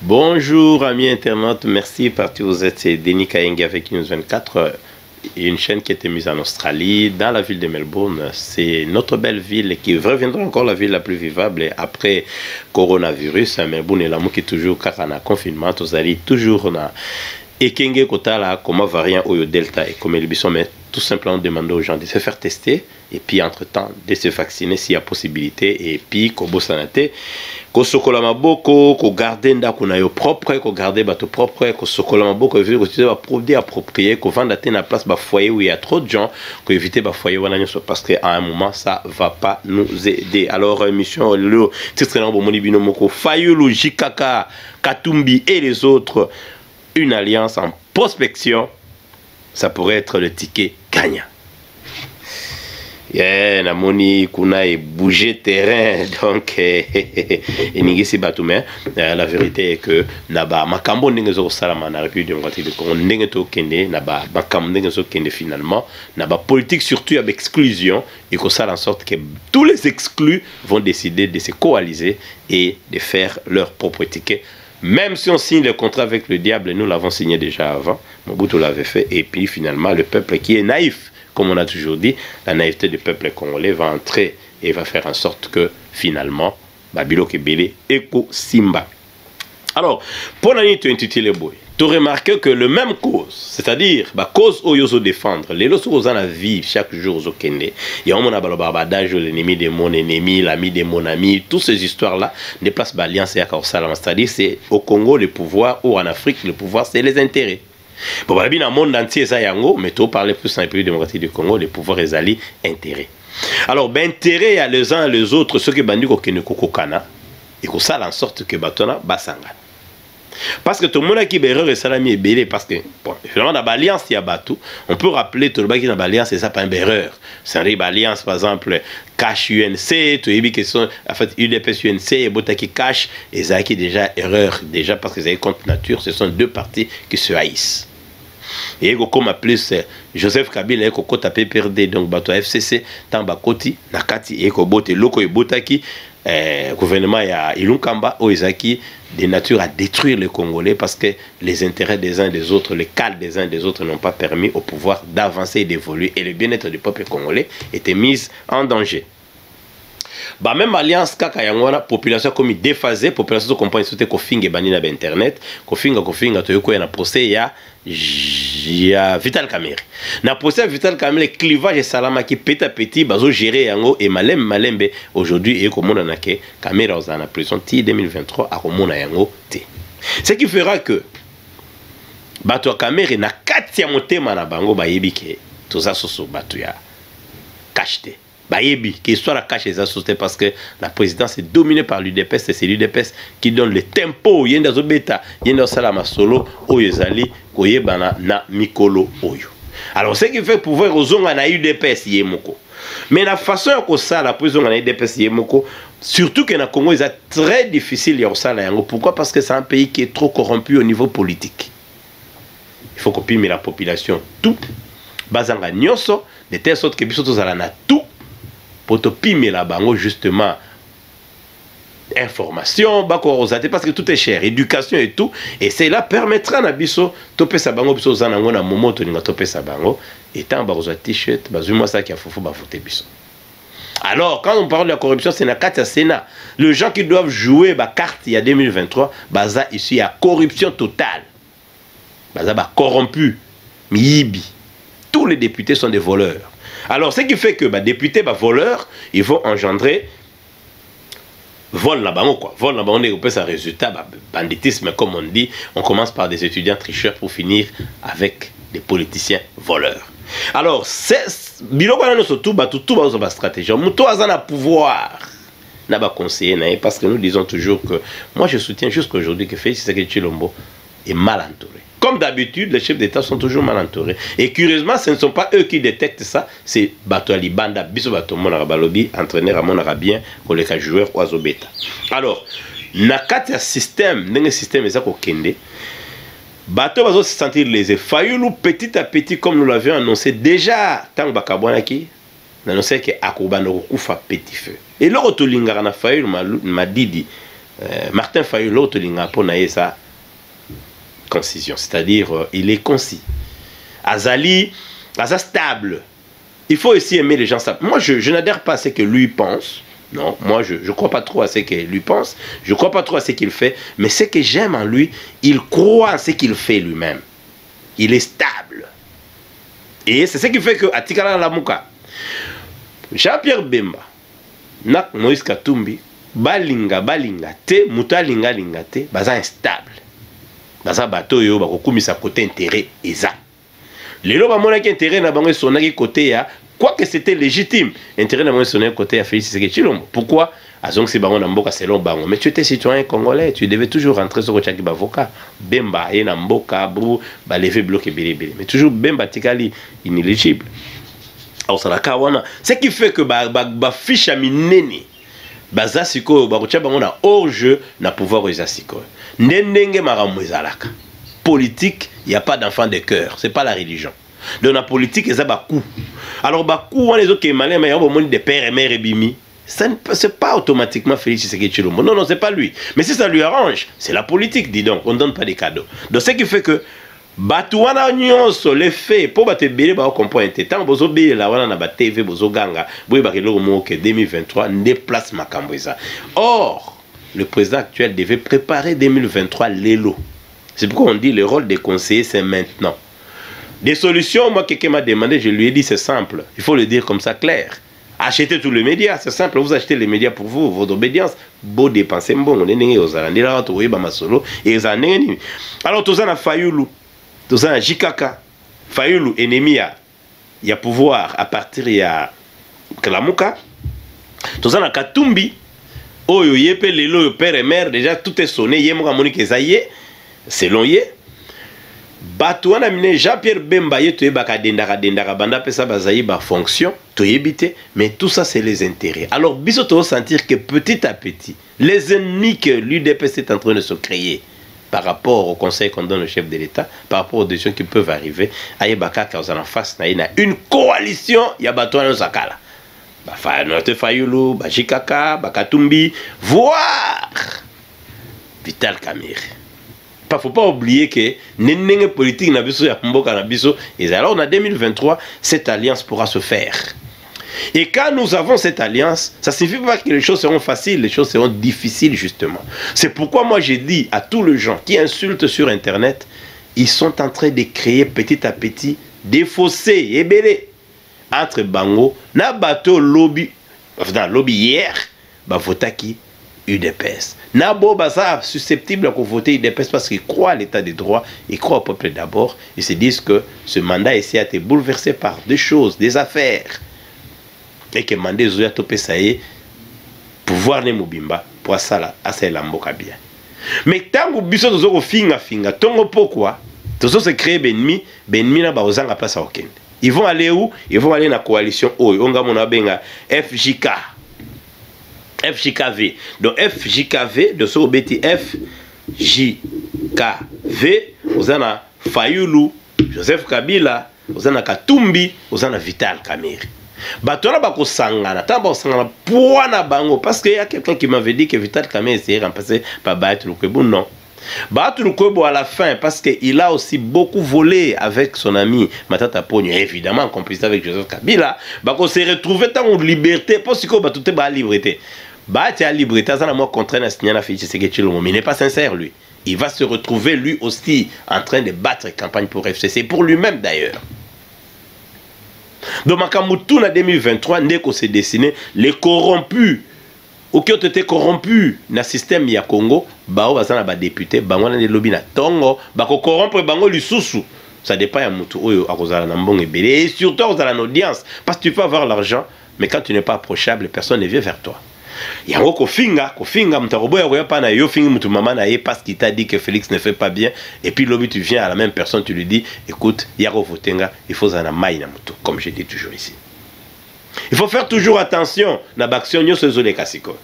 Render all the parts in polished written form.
Bonjour amis internautes, merci parce que vous êtes Denis Kayengi avec News 24, une chaîne qui a été mise en Australie, dans la ville de Melbourne. C'est notre belle ville qui reviendra encore la ville la plus vivable après coronavirus. Melbourne est là qui est toujours car en confinement, vous allez toujours na Ekenge Kotala comme variant Oyo Delta et comme les bisons, mais tout simplement demander aux gens de se faire tester et puis entre-temps de se vacciner s'il y a possibilité et puis kobo sanate ko sokola maboko ko garder ndako na yo propre ko garder bateau propre ko sokola maboko éviter ko utiliser ba produits appropriés ko vendre na place ba foyer où il y a trop de gens ko éviter ba foyer wana nyonso parce que à un moment ça va pas nous aider. Alors mission le titre na bomoni bino moko Fayulu Jikaka Katumbi et les autres, une alliance en prospection, ça pourrait être le ticket gagnant. Yeah, namoni kuna et bouger terrain donc eningisi batume la vérité est que naba makambo ndenge zo salama na République démocratique du Congo ndenge to kende naba makambo ndenge zo kende finalement naba politique surtout avec exclusion et que ça en sorte que tous les exclus vont décider de se coaliser et de faire leur propre ticket. Même si on signe le contrat avec le diable, nous l'avons signé déjà avant, Mobutu l'avait fait, et puis finalement le peuple qui est naïf, comme on a toujours dit, la naïveté du peuple congolais va entrer et va faire en sorte que finalement, Babilo Kebele Eko Simba. Alors, pour l'année 20 boy, tu remarques que le même cause, c'est-à-dire la cause où ils défendre, les lois sont la vie chaque jour au Kenya. Il y a un monde l'ennemi de mon ennemi, l'ami de mon ami, toutes ces histoires-là ne placent pas l'alliance et c'est-à-dire c'est au Congo le pouvoir ou en Afrique le pouvoir c'est les intérêts. Bon, dans le monde entier ça yango, mais tu parles plus dans les pays démocratiques du Congo, le pouvoir est ali intérêt. Alors ben intérêt il y a les uns et les autres ceux qui bandit au Kenya kokokana et que ça en sorte que batona basanga. Parce que tout le monde qui est erreur et salami est belé parce que bon, finalement dans l'alliance il y a batou, on peut rappeler tout le monde qui dans l'alliance c'est ça pas une erreur. C'est une alliance par exemple cash UNC, tu as qui sont en fait UDPS UNC et Botaki cash et ça qui déjà erreur déjà parce que c'est contre nature, ce sont deux partis qui se haïssent. Et comme plus Joseph Kabila et Koko tapé PRD donc bateau FCC Tamba Koti Nakati et Kobote Loko et Botaki gouvernement ya Ilunkamba Oizaki de nature à détruire les Congolais parce que les intérêts des uns et des autres, les cadres des uns et des autres n'ont pas permis au pouvoir d'avancer et d'évoluer et le bien-être du peuple congolais était mis en danger. Bah même alliance kaka yangwana population comme déphasée population comprend sauter ko finge bani na internet ko finga to yoko na procès ya Vital Kamerhe na procès Vital Kamerhe clivage salama qui petit à petit bazo gérer yango et malembe aujourd'hui et comme on a que Kamerhe en prison ti 2023 a komona yango te ce qui fera que bato Kamerhe na kati ya motema na bango bayebike to za soso bato ya cacheté. Bayebi, qui soit la cache les associés parce que la présidence est dominée par l'UDPS et c'est l'UDPS qui donne le tempo. Il y a des bêta, il y a des salama solo, oyezali, koyebana na mikolo oyo. Alors ce qui fait pouvoir aux onga na UDPS yemoko. Mais la façon que ça la prison na UDPS yemoko, surtout que na Congo c'est très difficile ya ça là. Pourquoi? Parce que c'est un pays qui est trop corrompu au niveau politique. Il faut qu'on pime la population tout. Bazanga nyoso de telle sorte que biso tozala na tout. Pour te pimer la bango justement information parce que tout est cher éducation et tout et cela permettra na biso topé sa bango biso za nango na moment to ninga topé sa bango et tant baroza t-shirt bazuma ça qui a fofu ba voter biso. Alors quand on parle de la corruption c'est na carte Sénat les gens qui doivent jouer ba carte il y a 2023 baza ici il y a corruption totale baza ba corrompu miibi tous les députés sont des voleurs. Alors, ce qui fait que les députés, voleurs, ils vont engendrer vol là-bas, quoi. Vol là-bas, on est un résultat, banditisme, comme on dit. On commence par des étudiants tricheurs pour finir avec des politiciens voleurs. Alors, c'est surtout la stratégie. Mouto a pouvoir n'a pas conseillé, parce que nous disons toujours que moi, je soutiens jusqu'aujourd'hui que Félix Tshisekedi Tshilombo est mal entouré. Comme d'habitude, les chefs d'État sont toujours mal entourés. Et curieusement, ce ne sont pas eux qui détectent ça, c'est Bato Alibanda, Biso Bato Monarabalobi, entraîneur à Monarabien, collègue joueur Oiseau Beta. Alors, Nakata système, n'est système exact au Kende. Bato va se sentir lésé. Fayulu petit à petit, comme nous l'avions annoncé déjà, tant Bakabwanaki, annoncé que Akubano Kufa petit feu. Et l'autre Lingara na Fayulu m'a dit Martin Fayulu tolinga pona sa concision, c'est-à-dire il est concis. Azali, Aza stable. Il faut aussi aimer les gens stables. Moi, je n'adhère pas à ce que lui pense. Non, moi, je ne crois pas trop à ce qu'il lui pense. Je ne crois pas trop à ce qu'il fait. Mais ce que j'aime en lui, il croit à ce qu'il fait lui-même. Il est stable. Et c'est ce qui fait que Atikala Lamuka, Jean-Pierre Bemba, Nak Moïse Katumbi, Balinga te, Muta linga te, baza instable. Baza bato yo, bakokumisa côté intérêt eza. Lelo ba mona ki intérêt na bango sonaki côté ya, quoique c'était légitime, intérêt na bango sonaki côté ya Félix Tshisekedi Tshilombo. Pourquoi? Azong si bango na mboka selon bango. Mais tu étais citoyen congolais, tu devais toujours rentrer sur Kochaki Bavoka. Bemba ye na mboka brou, ba lever bloqué belé. Mais toujours Bemba tikali inéligible. Alors ça la kawana, ce qui fait que ba fiche minene. Baza siko ba kocha bango na hors jeu na pouvoir eza siko. Ndenge maramu ezalaka. Politique, il n'y a pas d'enfant de cœur, c'est pas la religion. Dans la politique, il y a beaucoup. Alors, beaucoup, les autres qui malins, mais il y a beaucoup de pères et mères et bimi. C'est pas automatiquement Félix Tshisekedi Tshilombo. Non, c'est pas lui. Mais si ça lui arrange, c'est la politique, dis donc. On ne donne pas des cadeaux. Donc, ce qui fait que, Batouana nyonso les faits pour battre belé ba comprendre tant bozo belé la wana na ba TV bozo ganga boy ba kelo mo que 2023 déplace makambweza. Or, le président actuel devait préparer 2023 l'élo. C'est pourquoi on dit le rôle des conseillers c'est maintenant. Des solutions, moi quelqu'un m'a demandé, je lui ai dit c'est simple. Il faut le dire comme ça clair. Achetez tous les médias, c'est simple, vous achetez les médias pour vous, votre obédience. Beau dépenser bon, on est né aux Alandila, on est Bamasolo et les années. Alors tous en a Fayulu. Tout ça, Jikaka, Fayulu, ennemi, il y a pouvoir à partir de Kalamuka. Tout ça, Katumbi, Oyo, Yepe, Lelo, père et mère, déjà tout est sonné, Yemoka Monique Zaye, selon Ye. Batouana mine Jean-Pierre Bemba, Ye, Baka Dendara, Banda, Pesa Bazaï, ba fonction, Toyebite, mais tout ça, c'est les intérêts. Alors, Bisoto sentir que petit à petit, les ennemis que l'UDPS est en train de se créer, par rapport au conseil qu'on donne au chef de l'État, par rapport aux décisions qui peuvent arriver, Ayebaka quand on en face, une coalition, il y a Batouana Zakala. Notre Fayulu, Jikaka, Bakatumbi, voire Vital Kamerhe. Il ne faut pas oublier que les politiques na biso ya mboka na biso, et alors en 2023, cette alliance pourra se faire. Et quand nous avons cette alliance, ça ne signifie pas que les choses seront faciles, les choses seront difficiles justement. C'est pourquoi moi j'ai dit à tous les gens qui insultent sur Internet, ils sont en train de créer petit à petit des fossés et belés entre Bango, na bateau lobby, enfin lobby hier, votaki UDPS. Nabo baza susceptible de voter UDPS parce qu'ils croient à l'état des droits, ils croient au peuple d'abord, ils se disent que ce mandat ici a été bouleversé par des choses, des affaires. Et que mandé Zoya Topé Saye, pouvoir ne Mubimba, pour ça, assez l'amboka bien. Mais tant que biso tozo finga, tongo pourquoi, tozo se créer benmi na baozanga place à aucun. Ils vont aller où? Ils vont aller dans la coalition Oyo, on va benga FJK. FJKV. Donc FJKV, de ce obéti FJKV, vous avez Fayulu, Joseph Kabila, vous avez Katumbi, vous avez Vital Kamerhe. Batona bako sangana, tamba sangana poana bango parce qu'il y a quelqu'un qui m'avait dit que Vital Kamerhe essayait de remplacer par Bahati Lukwebo. Non. Bahati Lukwebo à la fin parce qu'il a aussi beaucoup volé avec son ami Matata Ponyo, évidemment en complicité avec Joseph Kabila. Bako s'est retrouvé dans la liberté parce que Batoute ba liberté. Bahati a liberté, ça n'a pas contraint à signer la Félix Tshisekedi Tshilombo, mais il n'est pas sincère lui. Il va se retrouver lui aussi en train de battre campagne pour FCC, pour lui-même d'ailleurs. Donc, en 2023, Ndeko s'est dessiné, les corrompus, ou qui ont été corrompus dans le système ya Congo, bao bazana ba député, bango na lobby na tongo, bako corrompre bango lisusu. Ça dépend ya mutu oyo akozala na mbongo ebele et surtout akozala na audience parce que tu peux avoir l'argent, mais quand tu n'es pas approchable, personne ne vient vers toi. Yango kofinga mutarobo ya pa na yo fingi mutu mama na ye parce qu'il t'a dit que Félix ne fait pas bien et puis lobby tu viens à la même personne tu lui dis écoute yako votenga il faut zana mai na mutu comme je dis toujours ici. Il faut faire toujours attention na baction nyoso zo le kasiko.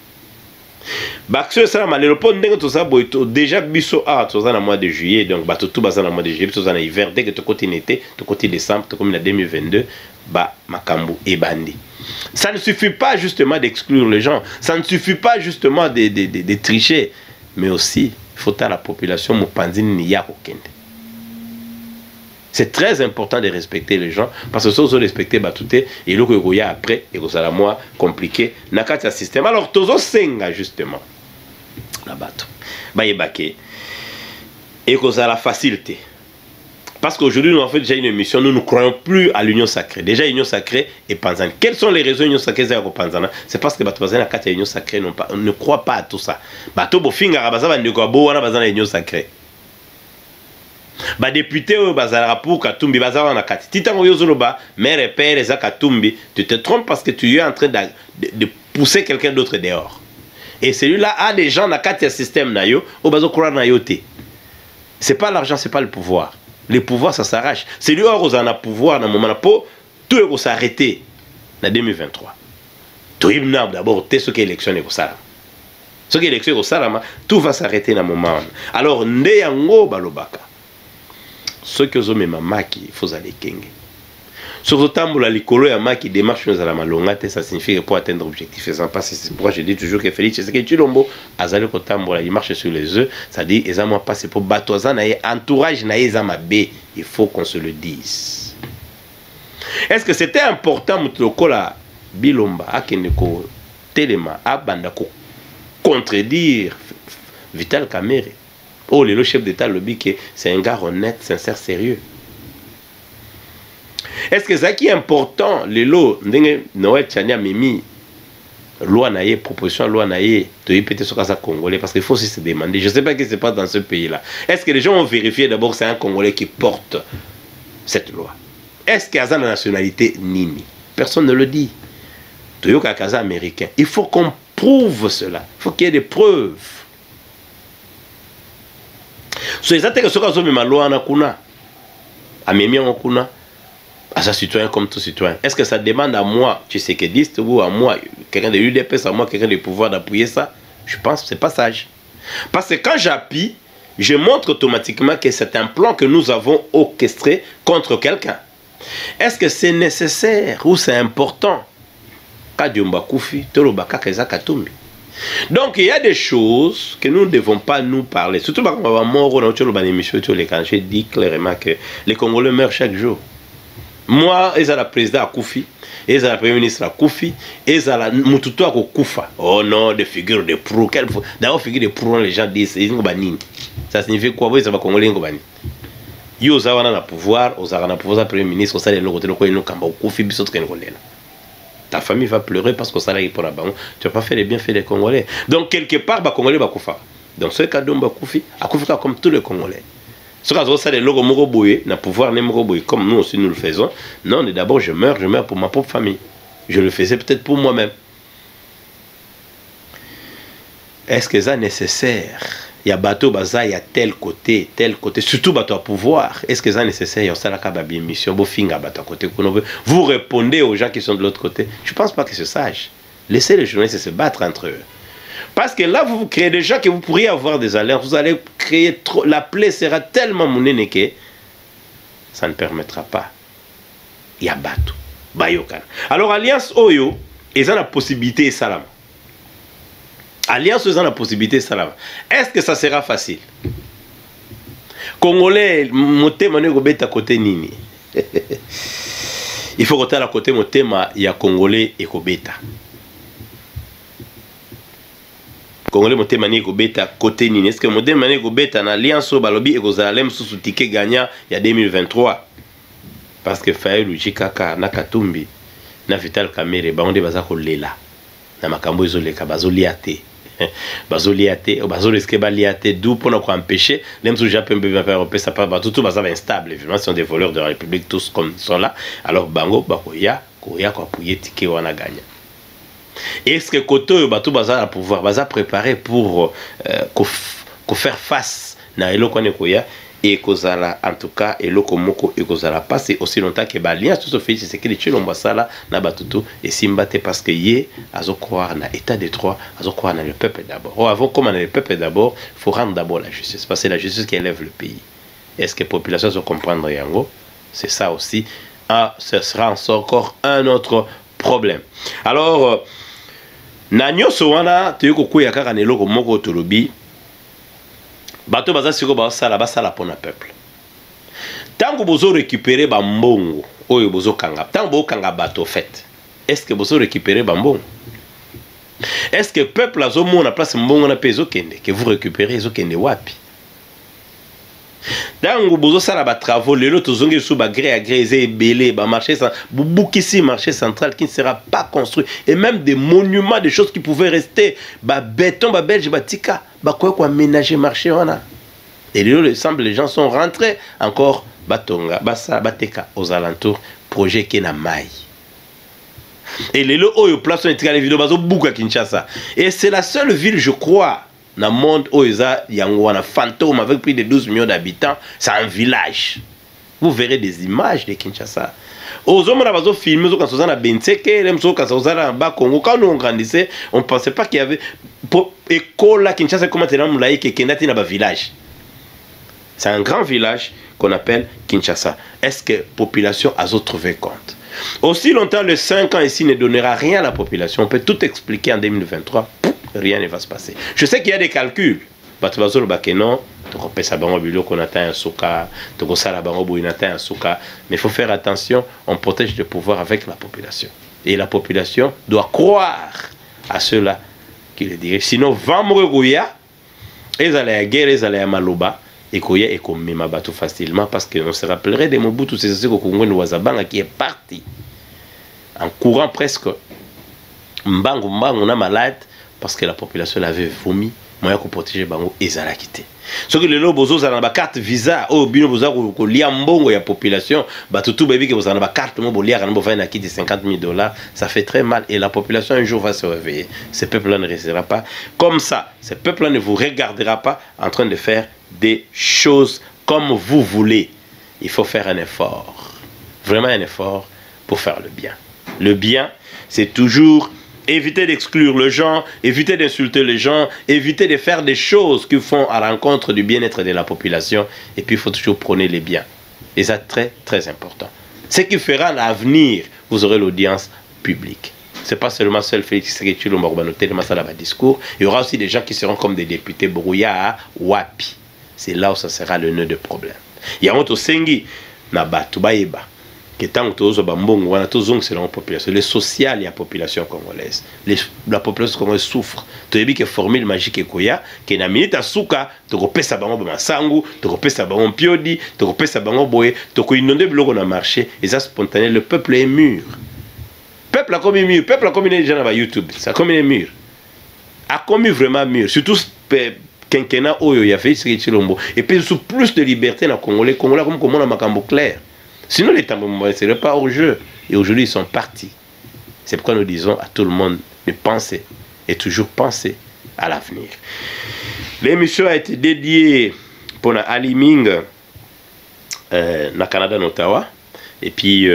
Baction ça ma le pont ndenge to ça boito déjà biso a to na mois de juillet donc bato tout bazana mois de juillet to na hiver dès que to côté été to côté décembre to comme na 2022 ba makambu e bandi. Ça ne suffit pas justement d'exclure les gens. Ça ne suffit pas justement de tricher. mais aussi il faut à la population mopanzini ni ya kokende. C'est très important de respecter les gens parce que si vous respectez Batouté et le que après et que ça la moins compliqué nakati système. Alors tozo senga justement la bateau ba yebake et que ça la facilité. Parce qu'aujourd'hui, nous avons fait déjà une émission, nous ne croyons plus à l'union sacrée. Déjà, l'union sacrée est panzane. Quelles sont les raisons de l'union sacrée c'est parce que l'union sacrée ne croit pas à tout ça. Bato bofinga baza ndeko bo wana baza na l'union sacrée. Ba député bazala pour Katumbi bazala na kati. Titango yozoloba, mère et père eza Katumbi, tu te trompes parce que tu es en train de pousser quelqu'un d'autre dehors. Et celui-là a des gens na kati système na yo, o bazo croire na yo te. C'est pas l'argent, c'est pas le pouvoir. Le pouvoir, ça s'arrache. C'est lui qui a pouvoir dans le moment pour tout est s'arrêter en 2023. Tout est d'abord, ce qui est élection est ça. Ce qui est élection est ça, tout va s'arrêter dans le moment. Alors, Ndeyango Balobaka. Ce que vous avez maki, il faut aller kenge. Sur ce temps, la licolo ya maki démarche nous à la malongate, ça signifie que pour atteindre l'objectif, c'est pourquoi je dis toujours que Félix, c'est que tu l'ombo, azali kotambola, il marche sur les œufs, ça dit, ils ont passé pour batoza nae, entourage nae, ils ont bé, il faut qu'on se le dise. Est-ce que c'était important, Moutokola, Bilomba, Akeneko, Telema, Abandako, contredire Vital Kamerhe? Oh, le chef d'État le dit que c'est un gars honnête, sincère, sérieux. Est-ce que ça qui est important, les lots, Noël Tchania Mimi, loi naïe, proposition loi naïe, de répéter sur ça congolais, parce qu'il faut aussi se demander, je ne sais pas ce qui se passe dans ce pays-là. Est-ce que les gens ont vérifié d'abord que c'est un Congolais qui porte cette loi? Est-ce qu'il y a la nationalité Nini? Personne ne le dit. Toyoka Kaza américain. Il faut qu'on prouve cela. Il faut qu'il y ait des preuves. So les attaques sur la loi na kuna, à Mimi en kuna. À sa citoyen comme tout citoyen. Est-ce que ça demande à moi, tu sais que dis ou à moi, quelqu'un de l'UDPS, à moi, quelqu'un de pouvoir d'appuyer ça? Je pense que c'est pas sage. Parce que quand j'appuie, je montre automatiquement que c'est un plan que nous avons orchestré contre quelqu'un. Est-ce que c'est nécessaire ou c'est important? Donc il y a des choses que nous ne devons pas nous parler. Surtout quand on va mourir dans l'émission, j'ai dit clairement que les Congolais meurent chaque jour. Moi, ils ont la président à Koufi, ils ont la premier ministre à Koufi, ils ont la Mututu à Koufa. Oh non, des figures de proue. D'abord, figures de proue, les gens disent, ils ont banni. Ça signifie quoi? Ils ont Congolais, ils ont banni. Ils ont le pouvoir, ils ont le pouvoir, premier ministre, ils ont le côté de Koufi, ils ont le ta famille va pleurer parce que ça là pour la banque. Tu n'as pas fait les bienfaits des Congolais. Donc, quelque part, les Congolais vont Koufa. Donc, ce cas d'homme va Koufi, à Koufi comme tous les Congolais. Ce que ça, les logos moroboye, n'a pouvoir ne moroboye, comme nous aussi nous le faisons. Non, mais d'abord, je meurs pour ma propre famille. Je le faisais peut-être pour moi-même. Est-ce que c'est nécessaire? Il y a bateau, il y a tel côté, surtout bateau à pouvoir. Est-ce que c'est nécessaire? Il y a ça la mission, côté. Vous répondez aux gens qui sont de l'autre côté. Je ne pense pas que c'est sage. Laissez les journalistes se battre entre eux. Parce que là, vous créez des gens que vous pourriez avoir des alliances. Vous allez créer trop. La plaie sera tellement mounée que ça ne permettra pas. Il y a bateau. Bayokan. Alors, Alliance Oyo, ils ont la possibilité salam. Alliance, ils ont la possibilité salam. Est-ce que ça sera facile? Congolais, motema ne gobeta côté nini. Il faut que à côté motema, il y a Congolais et Kobeta. Congolais motema ne gobeta côté nini. Est-ce que motema ne gobeta na alliance au balobi et gozalem sous ticket gagnant il y a 2023? Parce que Fayulu Jikaka na Katumbi na Vital Kamerhe baonde bazako lela na makambo ezoleka bazoliate bazoliate bazoliske baliate d'où pour nous empêcher même si Japon peut faire un peu ça pas tout bazava instable évidemment sont des voleurs de la République tous comme sont là alors bango bakoya koya ko appuyer ticket wana gagna. Est-ce que koto bato bazala pouvoir baza préparer pour faire face na eloko ne koya et kozala en tout cas et lokomoko et kozala passer aussi longtemps que balien tout se fait c'est que les chilomba sala na batutu et simbate parce que yé azo croire na état de droit azo croire na le peuple d'abord. Oh, avant comme on a le peuple d'abord faut rendre d'abord la justice parce que c'est la justice qui élève le pays. Est-ce que la population se comprendre yango? C'est ça aussi. Ah, ce sera encore un autre problème. Alors na nyoso wana te ko kuya kaka ne lokomoko tolobi bato baza siko basala pona peuple. Tant que vous récupérez bambongo oyo bozo kanga, tant que vous kanga bato fait, est-ce que vous récupérez bambongo? Est-ce que le peuple a zomona place mbongo na peso kende que vous récupérez zo kende wapi? Dango bozo sala ba travaux lelo tozongi sous ba gré à gré belé ba marché sans bukisi marché central qui ne sera pas construit et même des monuments, des choses qui pouvaient rester ba béton ba belge ba tika ba quoi aménager marché wana. Et lelo il semble les gens sont rentrés encore batonga basa bateka aux alentours projet qui na mai. Et lelo oyo place on etika les vidéos bazo buka Kinshasa et c'est la seule ville je crois dans le monde où il y a un fantôme avec plus de 12 millions d'habitants, c'est un village. Vous verrez des images de Kinshasa. Aux hommes, on a filmé quand on a Benseke, quand on a en bas Congo, quand nous grandissait, on ne pensait pas qu'il y avait école à Kinshasa comme un laïc et Kenati dans un village. C'est un grand village qu'on appelle Kinshasa. Est-ce que la population a trouvé compte? Aussi longtemps, les 5 ans ici ne donnera rien à la population. On peut tout expliquer en 2023. Rien ne va se passer. Je sais qu'il y a des calculs. Mais il faut faire attention, on protège le pouvoir avec la population. Et la population doit croire à ceux-là qui le dirigent. Sinon, Vamregoya, ils allaient à guerre, ils allaient à Maloba, et Koya et Komima Batou facilement, parce qu'on se rappellerait des Mobutu Sese Kongo Nwazabanga qui est parti en courant presque. Mbango, on a malade. Parce que la population l'avait vomi, moyen pour protéger bango et ça l'a quitté. Ce que les lobos ont la carte visa, au bino boza ko liambongo ya population, bah tout baby que vous avez la carte mo bolia quand vous venez quitter $50,000, ça fait très mal et la population un jour va se réveiller. Ce peuple-là ne restera pas comme ça. Ce peuple-là ne vous regardera pas en train de faire des choses comme vous voulez. Il faut faire un effort, vraiment un effort pour faire le bien. Le bien, c'est toujours éviter d'exclure les gens, éviter d'insulter les gens, éviter de faire des choses qui font à l'encontre du bien-être de la population. Et puis il faut toujours prôner les biens. Et ça, très très important. Ce qui fera l'avenir, vous aurez l'audience publique. Ce n'est pas seulement seul Félix Tshisekedi Tshilombo tellement ça là-bas discours. Il y aura aussi des gens qui seront comme des députés Brouya Wapi. C'est là où ça sera le nœud de problème. Il y a un autre Sengi, Nabatu Baïba. Que tant que tous bambong wana tous c'est la population le social et la population congolaise la population congolaise souffre tu as vu que formule magique et koya que na minute asuka to ko pesa bango ba masangu to ko pesa bango piodi to ko pesa bango boye to ko inonder biloko na marché et ça spontané le peuple est mûr peuple a commis mûr peuple a commis les gens sur YouTube ça a commis mûr a commis vraiment mûr surtout quinquennat oyo ya fait Tshilombo et puis sous plus de liberté na congolais comme comment na makambo clair. Sinon, les tambours ne seraient pas au jeu. Et aujourd'hui, ils sont partis. C'est pourquoi nous disons à tout le monde de penser et toujours penser à l'avenir. L'émission a été dédiée pour Ali Ming na Canada, en Ottawa. Et puis,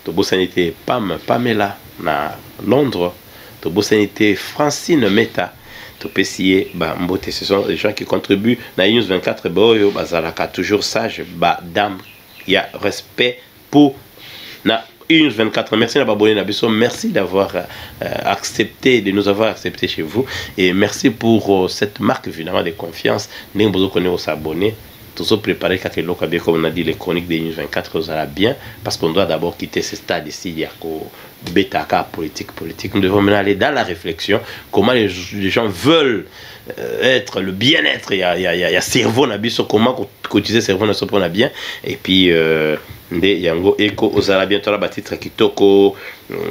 Tobo Sanité Pamela na Londres. Tobo Sanité Francine Meta. Ce sont des gens qui contribuent. Na News 24, Boyo, Bazalaka, toujours sage, dame. Il y a respect pour na 1-24. Merci d'abonner Nabiso. Merci d'avoir accepté, de nous avoir accepté chez vous. Et merci pour cette marque évidemment de confiance. Nous vous connaissons abonnés. Tous préparés comme on a dit les chroniques de 1-24 vous allez bien. Parce qu'on doit d'abord quitter ce stade ici. Il y a Betaka politique. Nous devons maintenant aller dans la réflexion. Comment les gens veulent être le bien-être. Il y a cerveau Nabiso. Comment cotiser cerveau na sopo na bien et puis nde yango eko ozala bien tola batitre kitoko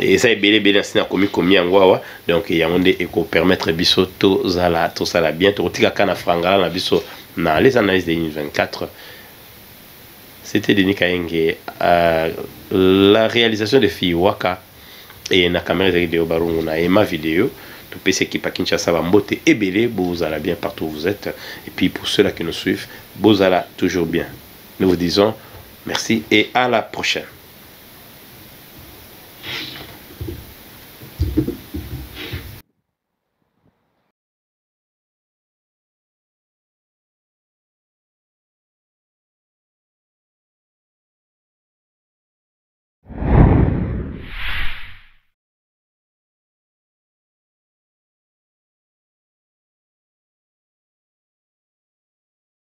et ça ebele bele sina komi yango awa donc yango nde eko permettre biso to zala to sala bien to tika kana frangala na biso na les analyses de 2024. C'était Denis Kaenge la réalisation de Fiwaka et na caméra de vidéo barungu na ema vidéo tout PC qui pa Kinshasa va mbote ebele bozala bien partout où vous êtes et puis pour ceux là qui nous suivent bozala toujours bien. Nous vous disons merci et à la prochaine.